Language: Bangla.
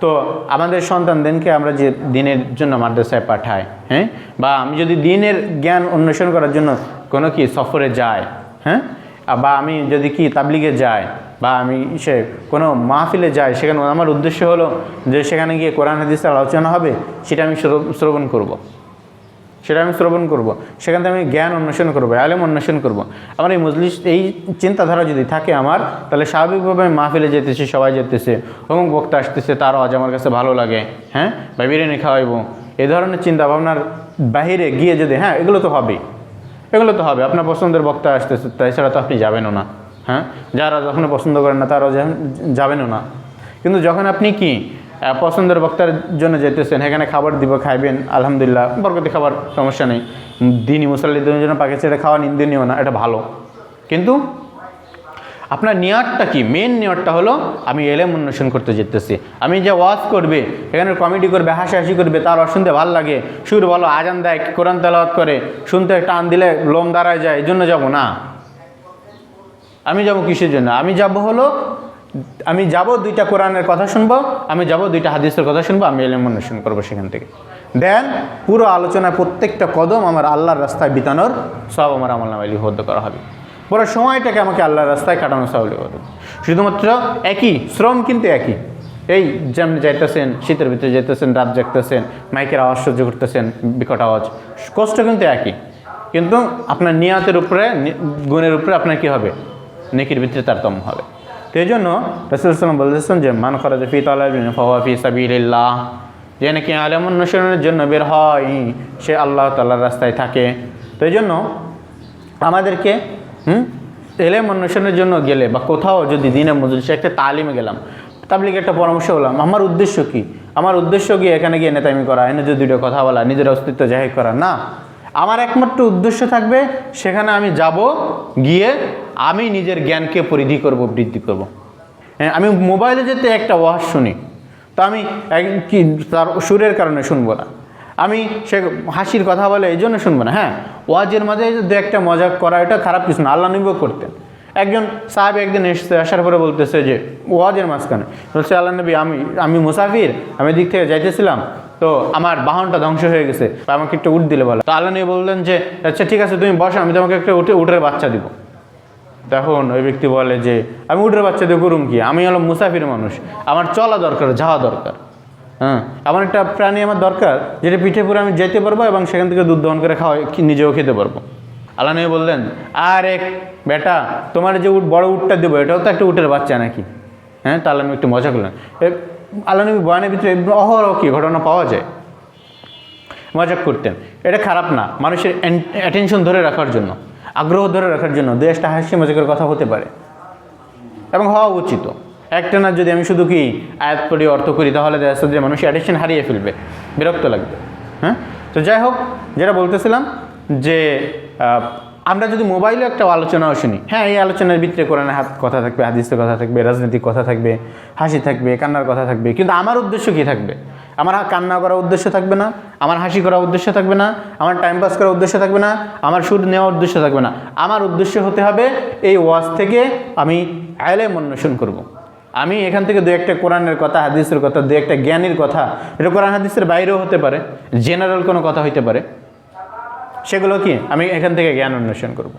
তো আমাদের সন্তানদেরকে আমরা যে দিনের জন্য মাদ্রাসায় পাঠাই, হ্যাঁ, বা আমি যদি দিনের জ্ঞান অন্বেষণ করার জন্য কোনো কি সফরে যাই, হ্যাঁ, বা আমি যদি কি তাবলিগে যাই, বা আমি কোনো মাহফিলে যাই, সেখানে আমার উদ্দেশ্য হলো যে সেখানে গিয়ে কোরআন হাদিসের আলোচনা হবে, সেটা আমি শ্রবণ করব। সেখান থেকে আমি জ্ঞান অন্বেষণ করবো, আলেম অন্বেষণ করব। আমার এই মজলিস, এই চিন্তাধারা যদি থাকে আমার, তাহলে স্বাভাবিকভাবে আমি মাহফিলে যেতেছি, সবাই যেতেছে, অমুক বক্তা আসতেছে, তার আওয়াজ আমার কাছে ভালো লাগে, হ্যাঁ, বা বিরিয়ানি খাওয়াইবো, এই ধরনের চিন্তা ভাবনার বাহিরে গিয়ে যদি, হ্যাঁ, এগুলো তো হবে, আপনার পছন্দের বক্তা আসতেছে, তাছাড়া তো আপনি যাবেনও না, হ্যাঁ, যারা যখন পছন্দ করেন না তারাও যাবেনও না। কিন্তু যখন আপনি কি পছন্দের বক্তার জন্য যেতেছেন, এখানে খাবার দিব, খাইবেন, আলহামদুলিল্লাহ, বরকতি খাবার, সমস্যা নেই, দিনই মুসল্লিদের জন্য পাকে ছেড়ে খাওয়া নিন্দনীয় না, এটা ভালো। কিন্তু আপনার নিয়তটা কি? মেন নিয়তটা হলো আমি এলেম অন্বেষণ করতে যেতেছি। আমি যে ওয়াজ করবে, এখানে কমেডি করবে, হাসাহাসি করবে, তার শুনতে ভালো লাগে, সুর ভালো, আজান দেয়, কোরআন তেলাওয়াত করে, শুনতে টান দিলে লোম দাঁড়ায় যায়, এই জন্য যাবো না। আমি যাব কিসের জন্য? আমি যাব দুইটা কোরআনের কথা শুনবো, আমি যাব দুইটা হাদিসের কথা শুনবো, আমি এলেম অন্বেষণ করবো সেখান থেকে। দেন পুরো আলোচনায় প্রত্যেকটা কদম আমার আল্লাহর রাস্তায় বিতানোর সব আমার আমলনামায় লিপিবদ্ধ করা হবে। পুরো সময়টাকে আমাকে আল্লাহর রাস্তায় কাটানো সব লিপিবদ্ধ। শুধুমাত্র একই শ্রম, কিন্তু একই। এই যেমন যাইতেছেন, শীতের ভিতরে যাইতেছেন, রাত জাগতেছেন, মাইকের আওয়াজ সহ্য করতেছেন, বিকট আওয়াজ, কষ্ট কিন্তু একই। কিন্তু আপনার নিয়াতের উপরে, গুণের উপরে আপনার কী হবে? নেকির ভিতরে তারতম্য হবে। তো এই জন্য রাসূল সাল্লাল্লাহু আলাইহি ওয়াসাল্লাম বলেছেন যে মান খারাজা ফি তালাবিন ফাহুয়া ফি সাবিলিল্লাহ, যে নাকি আলেম অন্বেষণের জন্য বের হয়, সে আল্লাহ তাআলার রাস্তায় থাকে। তো এই জন্য আমাদেরকে এলেম অন্বেষণের জন্য গেলে, বা কোথাও যদি দিনে মজলিসে একটা তালিমে গেলাম, তাবলিগে একটা পরামর্শ হলাম, আমার উদ্দেশ্য কি? আমার উদ্দেশ্য গিয়ে এখানে গিয়ে নেতামি করা, এনে যে দুটো কথা বলা, নিজের অস্তিত্ব জাহির করা না। আমার একমাত্র উদ্দেশ্য থাকবে সেখানে আমি যাব, গিয়ে আমি নিজের জ্ঞানকে পরিধি করব, বৃদ্ধি করব। হ্যাঁ, আমি মোবাইলে যেতে একটা ওয়াজ শুনি, তো আমি কি তার সুরের কারণে শুনবো না, আমি সে হাসির কথা বলে এই জন্য শুনবো না। হ্যাঁ, ওয়াজের মাঝে দু একটা মজাক করা, এটা খারাপ কিছু না, আল্লাহ নবীও করতেন। একজন সাহেব একদিন আসার পরে বলতেছে যে ওয়াজের মাঝখানে বলছে, আল্লাহ নবী, আমি মুসাফির, আমি দিক থেকে যাইতেছিলাম, তো আমার বাহনটা ধ্বংস হয়ে গেছে, আমাকে একটু উট দিলে বলো। তো আল্লাহ নবী বললেন যে আচ্ছা ঠিক আছে, তুমি বসো, আমি তোমাকে একটা উটের বাচ্চা দিব। তখন ওই ব্যক্তি বলে যে আমি উটের বাচ্চা দিয়ে করুম কি? আমি হলাম মুসাফির মানুষ, আমার চলা দরকার, যাওয়া দরকার। হ্যাঁ, এমন একটা প্রাণী আমার দরকার যেটা পিঠে পরে আমি যেতে পারবো এবং সেখান থেকে দুধ দহন করে নিজেও খেতে পারবো। আল্লাহ নবী বললেন, আরে বেটা, তোমার যে বড় উটটা দেবো, এটাও তো একটা উটের বাচ্চা নাকি? হ্যাঁ, তা আল্লাহ নবী একটু মজা করলেন। আল্লাহ নবী বয়ানের ভিতরে অহরহ কি ঘটনা পাওয়া যায়, মজাক করতেন। এটা খারাপ না, মানুষের অ্যাটেনশন ধরে রাখার জন্য, আগ্রহ ধরে রাখার জন্য দু একটা হাসি মজাকের কথা হতে পারে এবং হওয়া উচিত। একটা না, যদি আমি শুধু কি আয়াত পড়ি, অর্থ করি, তাহলে দেখা যাচ্ছে যে মানুষের অ্যাটেনশন হারিয়ে ফেলবে, বিরক্ত লাগবে। হ্যাঁ, তো যাই হোক, যেটা বলতেছিলাম যে আমরা যদি মোবাইলে একটা আলোচনাও শুনি, হ্যাঁ, এই আলোচনার ভিতরে কোরআনের কথা থাকবে, হাদিসের কথা থাকবে, রাজনৈতিক কথা থাকবে, হাসি থাকবে, কান্নার কথা থাকবে, কিন্তু আমার উদ্দেশ্য কী থাকবে? আমার কান্না করার উদ্দেশ্য থাকবে না, আমার হাসি করার উদ্দেশ্য থাকবে না, আমার টাইম পাস করার উদ্দেশ্য থাকবে না, আমার সুদ নেওয়ার উদ্দেশ্য থাকবে না। আমার উদ্দেশ্য হতে হবে এই ওয়াজ থেকে আমি ইলম অন্বেষণ করব। আমি এখান থেকে দু একটা কোরআনের কথা, হাদিসের কথা, দু একটা জ্ঞানের কথা, এটা কোরআন হাদিসের বাইরেও হতে পারে, জেনারেল কোনো কথা হইতে পারে, সেগুলো কি আমি এখান থেকে জ্ঞান অন্বেষণ করব।